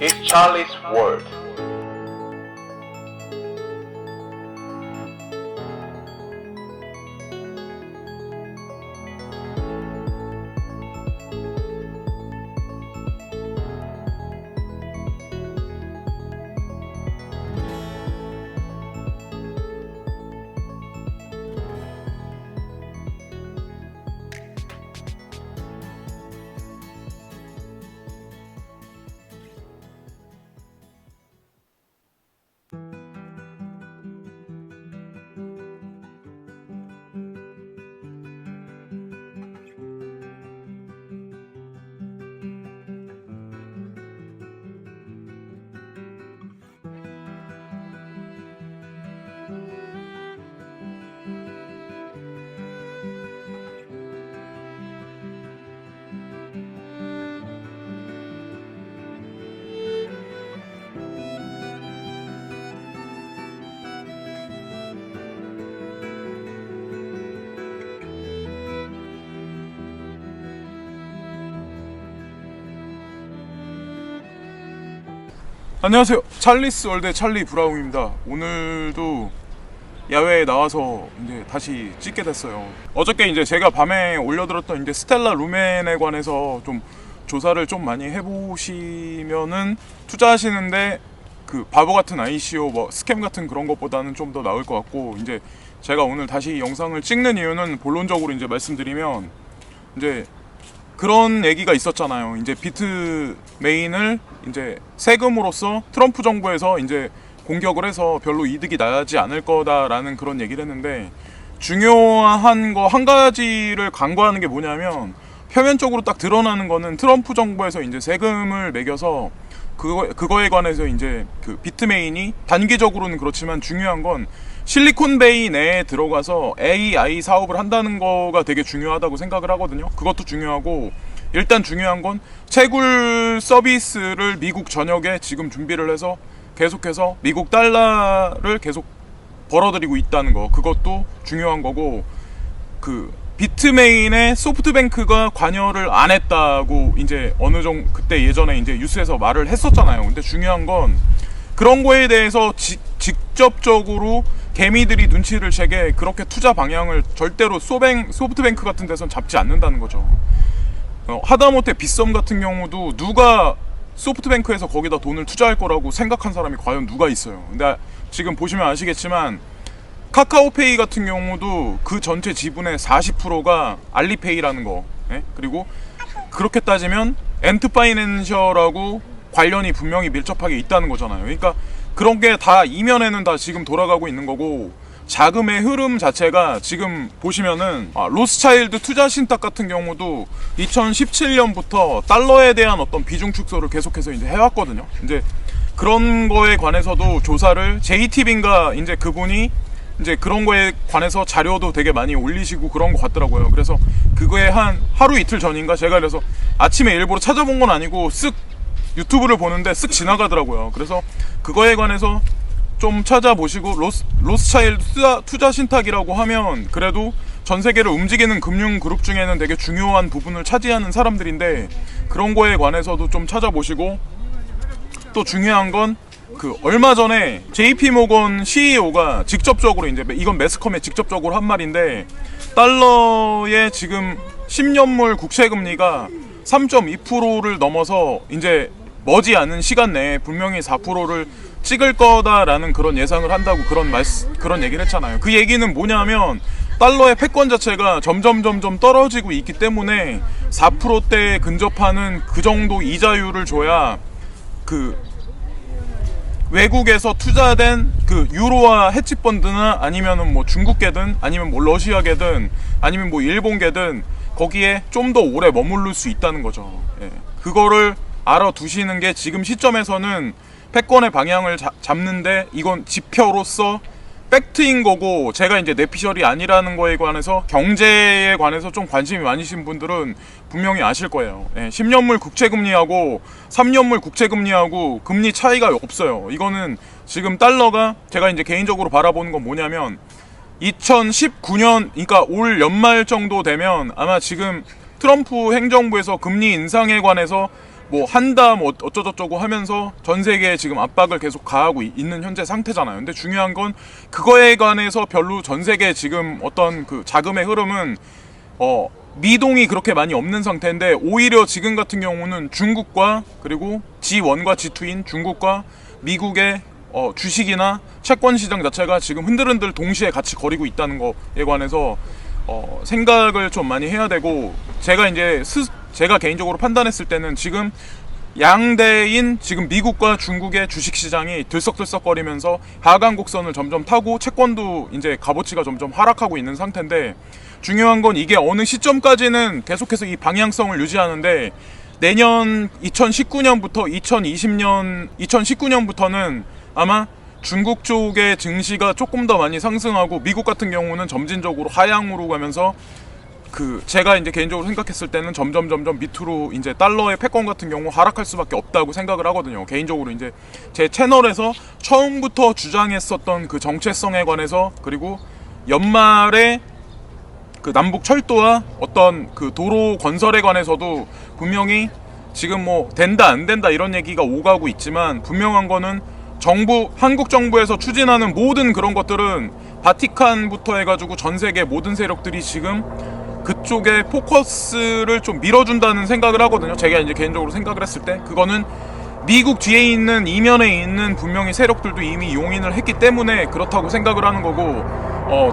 It's Charlie's World. 안녕하세요. 찰리스 월드의 찰리 브라움입니다. 오늘도 야외에 나와서 이제 다시 찍게 됐어요. 어저께 이제 제가 밤에 올려드렸던 이제 스텔라 루멘에 관해서 좀 조사를 좀 많이 해보시면은 투자하시는데 그 바보 같은 ICO 뭐 스캠 같은 그런 것보다는 좀 더 나을 것 같고, 이제 제가 오늘 다시 영상을 찍는 이유는 본론적으로 이제 말씀드리면, 이제 그런 얘기가 있었잖아요. 이제 비트메인을 이제 세금으로서 트럼프 정부에서 이제 공격을 해서 별로 이득이 나지 않을 거다라는 그런 얘기를 했는데, 중요한 거 한 가지를 간과하는 게 뭐냐면, 표면적으로 딱 드러나는 거는 트럼프 정부에서 이제 세금을 매겨서 그거에 관해서 이제 그 비트메인이 단기적으로는 그렇지만 중요한 건 실리콘베이 내에 들어가서 AI 사업을 한다는 거가 되게 중요하다고 생각을 하거든요. 그것도 중요하고, 일단 중요한 건 채굴 서비스를 미국 전역에 지금 준비를 해서 계속해서 미국 달러를 계속 벌어들이고 있다는 거, 그것도 중요한 거고, 그 비트메인에 소프트뱅크가 관여를 안 했다고 이제 어느 정도 그때 예전에 이제 뉴스에서 말을 했었잖아요. 근데 중요한 건 그런 거에 대해서 직접적으로 개미들이 눈치를 채게 그렇게 투자 방향을 절대로 소프트뱅크 같은 데선 잡지 않는다는 거죠. 하다못해 빗썸 같은 경우도 누가 소프트뱅크에서 거기다 돈을 투자할 거라고 생각한 사람이 과연 누가 있어요. 근데 지금 보시면 아시겠지만 카카오페이 같은 경우도 그 전체 지분의 40%가 알리페이라는 거, 그리고 그렇게 따지면 엔트파이낸셜하고 관련이 분명히 밀접하게 있다는 거잖아요. 그러니까 그런 게 다 이면에는 다 지금 돌아가고 있는 거고, 자금의 흐름 자체가 지금 보시면은 로스차일드 투자 신탁 같은 경우도 2017년부터 달러에 대한 어떤 비중 축소를 계속해서 이제 해왔거든요. 이제 그런 거에 관해서도 조사를 JTB인가 이제 그분이 이제 그런 거에 관해서 자료도 되게 많이 올리시고 그런 것 같더라고요. 그래서 그거에 한 하루 이틀 전인가 제가 그래서 아침에 일부러 찾아본 건 아니고 쓱 유튜브를 보는데 쓱 지나가더라고요. 그래서 그거에 관해서 좀 찾아보시고, 로스차일드 투자 신탁이라고 하면 그래도 전 세계를 움직이는 금융 그룹 중에는 되게 중요한 부분을 차지하는 사람들인데, 그런 거에 관해서도 좀 찾아보시고, 또 중요한 건 그 얼마 전에 JP 모건 CEO가 직접적으로 이제 이건 매스컴에 직접적으로 한 말인데, 달러의 지금 10년물 국채 금리가 3.2%를 넘어서 이제 머지않은 시간 내에 분명히 4%를 찍을 거다라는 그런 예상을 한다고 그런 얘기를 했잖아요. 그 얘기는 뭐냐면 달러의 패권 자체가 점점 떨어지고 있기 때문에 4%대에 근접하는 그 정도 이자율을 줘야 그 외국에서 투자된 그 유로화 헤지펀드나 아니면은 뭐 중국계든 아니면 뭐 러시아계든 아니면 뭐 일본계든 거기에 좀 더 오래 머무를 수 있다는 거죠. 예. 그거를 알아두시는 게 지금 시점에서는 패권의 방향을 잡는데 이건 지표로서 팩트인 거고, 제가 이제 내피셜이 아니라는 거에 관해서 경제에 관해서 좀 관심이 많으신 분들은 분명히 아실 거예요. 10년물 국채금리하고 3년물 국채금리하고 금리 차이가 없어요. 이거는 지금 달러가 제가 이제 개인적으로 바라보는 건 뭐냐면 2019년, 그러니까 올 연말 정도 되면 아마 지금 트럼프 행정부에서 금리 인상에 관해서 뭐 한다 뭐 어쩌저쩌고 하면서 전 세계에 지금 압박을 계속 가하고 있는 현재 상태잖아요. 근데 중요한 건 그거에 관해서 별로 전 세계 지금 어떤 그 자금의 흐름은 미동이 그렇게 많이 없는 상태인데, 오히려 지금 같은 경우는 중국과 그리고 G1과 G2인 중국과 미국의 주식이나 채권 시장 자체가 지금 흔들흔들 동시에 같이 거리고 있다는 거에 관해서 생각을 좀 많이 해야 되고, 제가 개인적으로 판단했을 때는 지금 양대인 지금 미국과 중국의 주식 시장이 들썩들썩거리면서 하강 곡선을 점점 타고 채권도 이제 값어치가 점점 하락하고 있는 상태인데, 중요한 건 이게 어느 시점까지는 계속해서 이 방향성을 유지하는데, 내년 2019년부터 2019년부터는 아마 중국 쪽의 증시가 조금 더 많이 상승하고, 미국 같은 경우는 점진적으로 하향으로 가면서 제가 이제 개인적으로 생각했을 때는 점점 밑으로 이제 달러의 패권 같은 경우 하락할 수밖에 없다고 생각을 하거든요. 개인적으로 이제 제 채널에서 처음부터 주장했었던 그 정체성에 관해서, 그리고 연말에 그 남북 철도와 어떤 그 도로 건설에 관해서도 분명히 지금 뭐 된다 안 된다 이런 얘기가 오가고 있지만, 분명한 거는 한국 정부에서 추진하는 모든 그런 것들은 바티칸부터 해가지고 전 세계 모든 세력들이 지금 그쪽에 포커스를 좀 밀어준다는 생각을 하거든요. 제가 이제 개인적으로 생각을 했을 때 그거는 미국 뒤에 있는 이면에 있는 분명히 세력들도 이미 용인을 했기 때문에 그렇다고 생각을 하는 거고,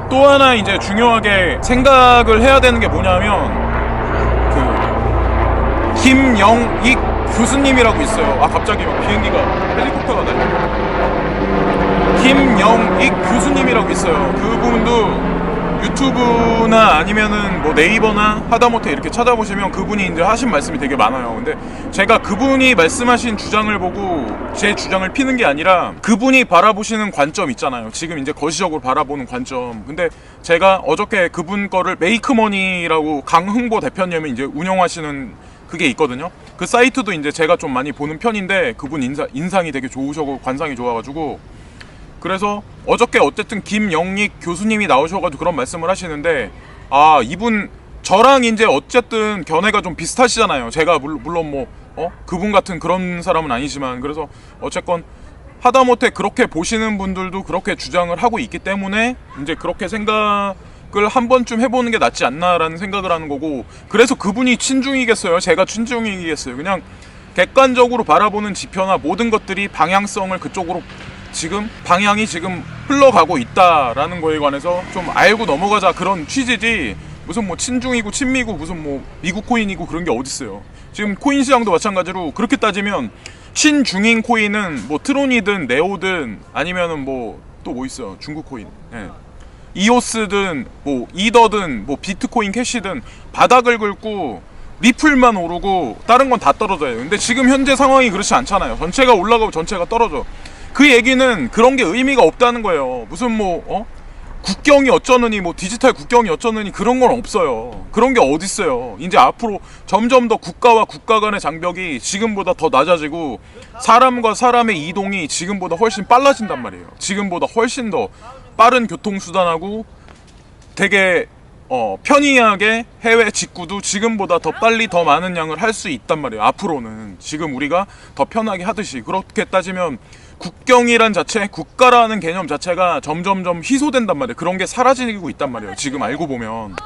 또 하나 이제 중요하게 생각을 해야 되는 게 뭐냐면, 그 김영익 교수님이라고 있어요. 갑자기 막 비행기가 헬리콥터가 달려. 김영익 교수님이라고 있어요. 그분도 유튜브나 아니면은 뭐 네이버나 하다못해 이렇게 찾아보시면 그분이 이제 하신 말씀이 되게 많아요. 근데 제가 그분이 말씀하신 주장을 보고 제 주장을 피는 게 아니라, 그분이 바라보시는 관점 있잖아요. 지금 이제 거시적으로 바라보는 관점. 근데 제가 어저께 그분 거를 메이크머니라고 강흥보 대표님이 이제 운영하시는 그게 있거든요. 그 사이트도 이제 제가 좀 많이 보는 편인데, 그분 인상이 되게 좋으셔고 관상이 좋아가지고, 그래서 어저께 어쨌든 김영익 교수님이 나오셔가지고 그런 말씀을 하시는데, 이분 저랑 이제 어쨌든 견해가 좀 비슷하시잖아요. 제가 물론 뭐 그분 같은 그런 사람은 아니지만, 그래서 어쨌건 하다못해 그렇게 보시는 분들도 그렇게 주장을 하고 있기 때문에 이제 그렇게 생각을 한 번쯤 해보는 게 낫지 않나라는 생각을 하는 거고, 그래서 그분이 친중이겠어요? 제가 친중이겠어요? 그냥 객관적으로 바라보는 지표나 모든 것들이 방향성을 그쪽으로 방향이 지금 흘러가고 있다라는 거에 관해서 좀 알고 넘어가자, 그런 취지지, 무슨 뭐 친중이고 친미고 무슨 뭐 미국 코인이고 그런 게 어딨어요. 지금 코인 시장도 마찬가지로 그렇게 따지면 친중인 코인은 뭐 트론이든 네오든 아니면은 뭐 또 뭐 있어요, 중국 코인, 이오스든 뭐 이더든 뭐 비트코인 캐시든 바닥을 긁고 리플만 오르고 다른 건 다 떨어져요. 근데 지금 현재 상황이 그렇지 않잖아요. 전체가 올라가고 전체가 떨어져. 그 얘기는 그런 게 의미가 없다는 거예요. 무슨 뭐 국경이 어쩌느니, 뭐 디지털 국경이 어쩌느니, 그런 건 없어요. 그런 게 어딨어요. 이제 앞으로 점점 더 국가와 국가 간의 장벽이 지금보다 더 낮아지고, 사람과 사람의 이동이 지금보다 훨씬 빨라진단 말이에요. 지금보다 훨씬 더 빠른 교통수단하고 되게 편리하게 해외 직구도 지금보다 더 빨리 더 많은 양을 할 수 있단 말이에요. 앞으로는 지금 우리가 더 편하게 하듯이. 그렇게 따지면 국경이란 자체, 국가라는 개념 자체가 점점점 희소된단 말이에요. 그런 게 사라지고 있단 말이에요. 지금 알고 보면.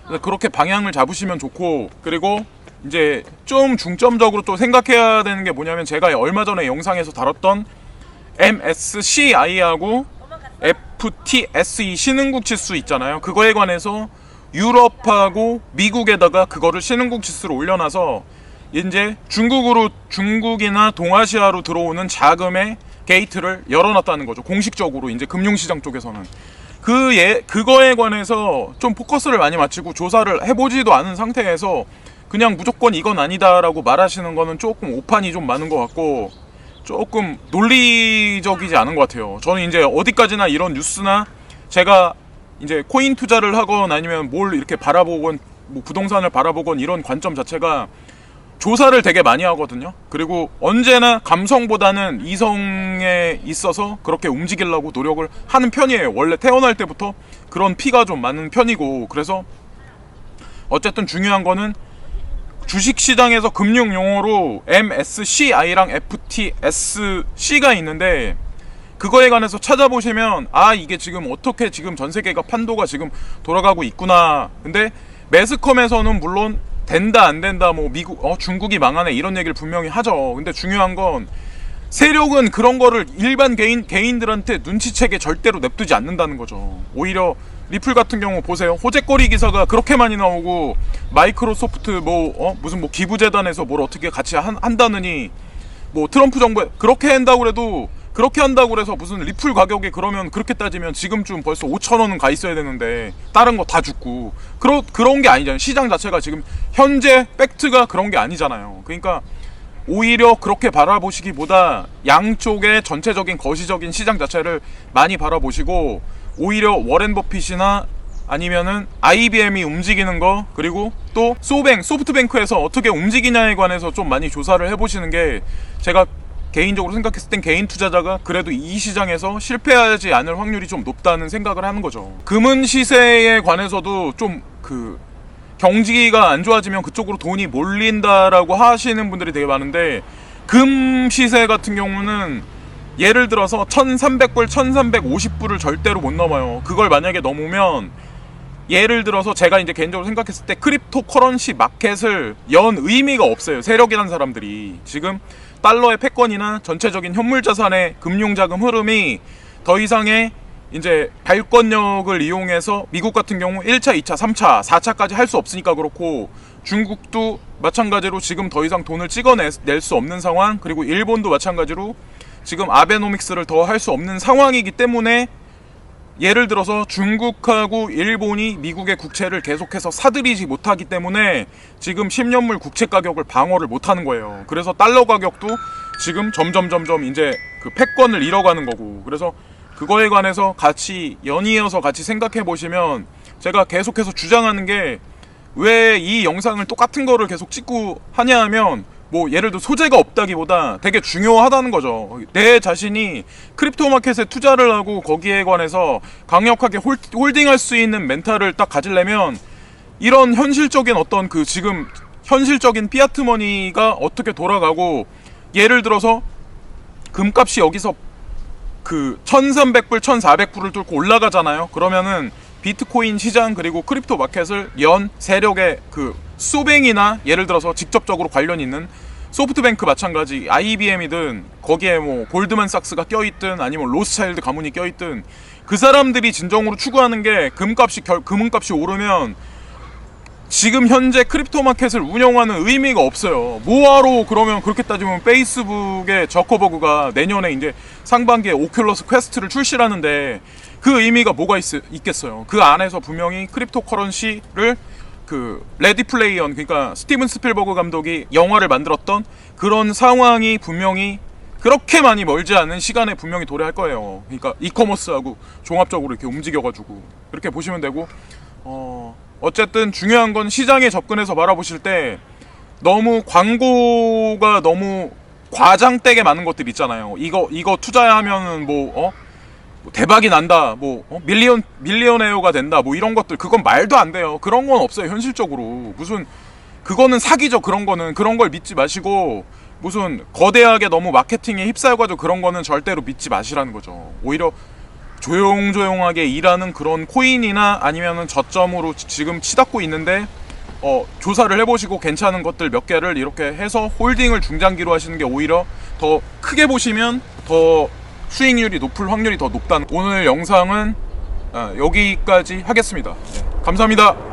그래서 그렇게 방향을 잡으시면 좋고, 그리고 이제 좀 중점적으로 또 생각해야 되는 게 뭐냐면, 제가 얼마 전에 영상에서 다뤘던 MSCI하고 FTSE 신흥국 지수 있잖아요. 그거에 관해서 유럽하고 미국에다가 그거를 신흥국 지수로 올려놔서 이제 중국이나 동아시아로 들어오는 자금의 게이트를 열어놨다는 거죠. 공식적으로 이제 금융시장 쪽에서는. 그거에 관해서 좀 포커스를 많이 맞추고 조사를 해보지도 않은 상태에서 그냥 무조건 이건 아니다라고 말하시는 거는 조금 오판이 좀 많은 것 같고, 조금 논리적이지 않은 것 같아요. 저는 이제 어디까지나 이런 뉴스나 제가 이제 코인 투자를 하건 아니면 뭘 이렇게 바라보건 뭐 부동산을 바라보건 이런 관점 자체가 조사를 되게 많이 하거든요. 그리고 언제나 감성보다는 이성에 있어서 그렇게 움직이려고 노력을 하는 편이에요. 원래 태어날 때부터 그런 피가 좀 많은 편이고, 그래서 어쨌든 중요한 거는 주식시장에서 금융 용어로 MSCI랑 FTSC가 있는데, 그거에 관해서 찾아보시면 이게 지금 어떻게 지금 전 세계가 판도가 지금 돌아가고 있구나. 근데 매스컴에서는 물론 된다 안 된다, 뭐 미국 중국이 망하네 이런 얘기를 분명히 하죠. 근데 중요한 건 세력은 그런 거를 일반 개인들한테 눈치채게 절대로 냅두지 않는다는 거죠. 오히려 리플 같은 경우 보세요. 호재거리 기사가 그렇게 많이 나오고, 마이크로소프트 무슨 기부재단에서 뭘 어떻게 같이 한다느니, 뭐 트럼프 정부에 그렇게 한다고 그래서 무슨 리플 가격이 그러면 그렇게 따지면 지금쯤 벌써 5,000원은 가 있어야 되는데 다른 거 다 죽고, 그런 게 아니잖아요. 시장 자체가 지금 현재 팩트가 그런 게 아니잖아요. 그러니까 오히려 그렇게 바라보시기보다 양쪽의 전체적인 거시적인 시장 자체를 많이 바라보시고, 오히려 워렌 버핏이나 아니면은 IBM이 움직이는 거, 그리고 또 소프트뱅크에서 어떻게 움직이냐에 관해서 좀 많이 조사를 해보시는 게, 제가 개인적으로 생각했을 땐 개인 투자자가 그래도 이 시장에서 실패하지 않을 확률이 좀 높다는 생각을 하는 거죠. 금은 시세에 관해서도 좀 경기가 안 좋아지면 그쪽으로 돈이 몰린다라고 하시는 분들이 되게 많은데, 금 시세 같은 경우는 예를 들어서 1300불, 1350불을 절대로 못 넘어요. 그걸 만약에 넘으면, 예를 들어서 제가 이제 개인적으로 생각했을 때 크립토 커런시 마켓을 연 의미가 없어요. 세력이라는 사람들이 지금 달러의 패권이나 전체적인 현물 자산의 금융자금 흐름이 더 이상의 이제 발권력을 이용해서 미국 같은 경우 1차, 2차, 3차, 4차까지 할 수 없으니까 그렇고, 중국도 마찬가지로 지금 더 이상 돈을 찍어낼 수 없는 상황, 그리고 일본도 마찬가지로 지금 아베노믹스를 더 할 수 없는 상황이기 때문에, 예를 들어서 중국하고 일본이 미국의 국채를 계속해서 사들이지 못하기 때문에 지금 10년물 국채 가격을 방어를 못하는 거예요. 그래서 달러 가격도 지금 점점 이제 그 패권을 잃어가는 거고, 그래서 그거에 관해서 같이 연이어서 같이 생각해 보시면, 제가 계속해서 주장하는 게, 왜 이 영상을 똑같은 거를 계속 찍고 하냐 하면, 뭐 예를 들어 소재가 없다기보다 되게 중요하다는 거죠. 내 자신이 크립토 마켓에 투자를 하고 거기에 관해서 강력하게 홀딩할 수 있는 멘탈을 딱 가지려면, 이런 현실적인 어떤 지금 현실적인 피아트 머니가 어떻게 돌아가고, 예를 들어서 금값이 여기서 1300불, 1400불을 뚫고 올라가잖아요. 그러면은 비트코인 시장 그리고 크립토 마켓을 연 세력의 소뱅이나, 예를 들어서 직접적으로 관련 있는 소프트뱅크 마찬가지, IBM이든 거기에 뭐 골드만삭스가 껴있든 아니면 로스차일드 가문이 껴있든, 그 사람들이 진정으로 추구하는 게 금값이 오르면 지금 현재 크립토 마켓을 운영하는 의미가 없어요. 뭐하러, 그러면 그렇게 따지면 페이스북의 저커버그가 내년에 이제 상반기에 오큘러스 퀘스트를 출시하는데 그 의미가 뭐가 있겠어요. 그 안에서 분명히 크립토 커런시를 레디 플레이언, 그러니까 스티븐 스필버그 감독이 영화를 만들었던 그런 상황이 분명히 그렇게 많이 멀지 않은 시간에 분명히 도래할 거예요. 그러니까 이커머스하고 종합적으로 이렇게 움직여가지고 그렇게 보시면 되고, 어쨌든 중요한 건 시장에 접근해서 바라보실 때 너무 광고가 너무 과장되게 많은 것들 있잖아요. 이거 투자하면은 대박이 난다, 밀리언에어가 된다, 이런 것들, 그건 말도 안 돼요. 그런 건 없어요. 현실적으로 무슨 그거는 사기죠. 그런 걸 믿지 마시고, 무슨 거대하게 너무 마케팅에 휩싸여가지고 그런 거는 절대로 믿지 마시라는 거죠. 오히려 조용조용하게 일하는 그런 코인이나 아니면은 저점으로 지금 치닫고 있는데 조사를 해보시고 괜찮은 것들 몇 개를 이렇게 해서 홀딩을 중장기로 하시는 게 오히려 더 크게 보시면 더 수익률이 높을 확률이 더 높다는, 오늘 영상은 여기까지 하겠습니다. 감사합니다.